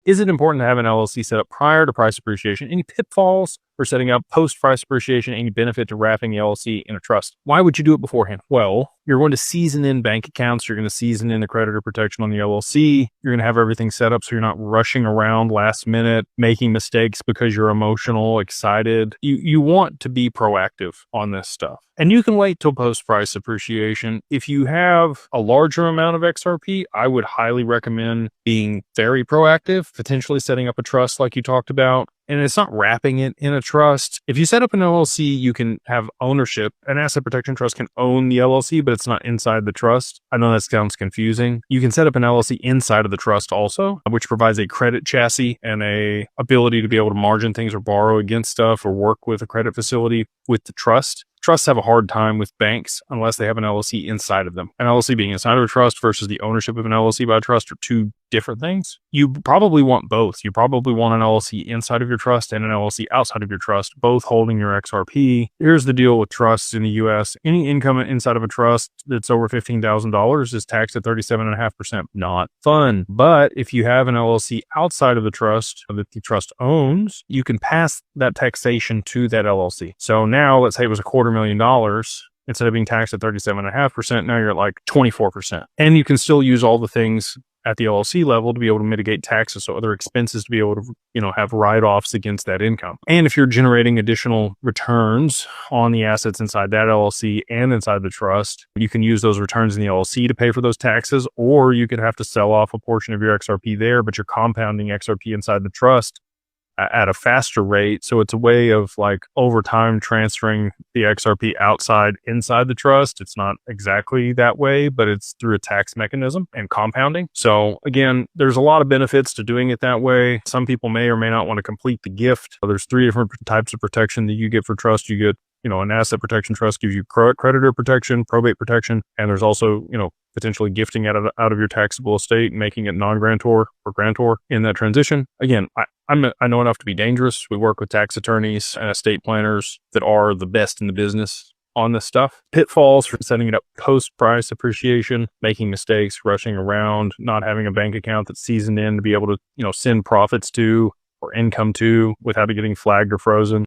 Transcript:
Is it important to have an LLC set up prior to price appreciation? Any pitfalls for setting up post-price appreciation? Any benefit to wrapping the LLC in a trust? Why would you do it beforehand? Well, you're going to season in bank accounts. You're going to season in the creditor protection on the LLC. You're going to have everything set up so you're not rushing around last minute, making mistakes because you're emotional, excited. You want to be proactive on this stuff. And you can wait till post-price appreciation. If you have a larger amount of XRP, I would highly recommend being very proactive, potentially setting up a trust like you talked about. And it's not wrapping it in a trust. If you set up an LLC, you can have ownership. An asset protection trust can own the LLC, but it's not inside the trust. I know that sounds confusing. You can set up an LLC inside of the trust also, which provides a credit chassis and a ability to be able to margin things or borrow against stuff or work with a credit facility with the trust. Trusts have a hard time with banks unless they have an LLC inside of them. An LLC being inside of a trust versus the ownership of an LLC by a trust are two different things. You probably want both. You probably want an LLC inside of your trust and an LLC outside of your trust, both holding your XRP. Here's the deal with trusts in the US. Any income inside of a trust that's over $15,000 is taxed at 37.5%. Not fun. But if you have an LLC outside of the trust that the trust owns, you can pass that taxation to that LLC. So now let's say it was $250,000. Instead of being taxed at 37.5%, now you're at like 24%. And you can still use all the things at the LLC level to be able to mitigate taxes, so other expenses to be able to, have write-offs against that income. And if you're generating additional returns on the assets inside that LLC and inside the trust, you can use those returns in the LLC to pay for those taxes, or you could have to sell off a portion of your XRP there, but you're compounding XRP inside the trust at a faster rate. So it's a way of like over time transferring the XRP inside the trust. It's not exactly that way, but it's through a tax mechanism and compounding. So again, there's a lot of benefits to doing it that way. Some people may or may not want to complete the gift. There's 3 different types of protection that you get for trust. You get, an asset protection trust gives you creditor protection, probate protection, and there's also, potentially gifting out of your taxable estate and making it non-grantor or grantor in that transition. Again, I know enough to be dangerous. We work with tax attorneys and estate planners that are the best in the business on this stuff. Pitfalls for setting it up post-price appreciation, making mistakes, rushing around, not having a bank account that's seasoned in to be able to, send profits to or income to without it getting flagged or frozen.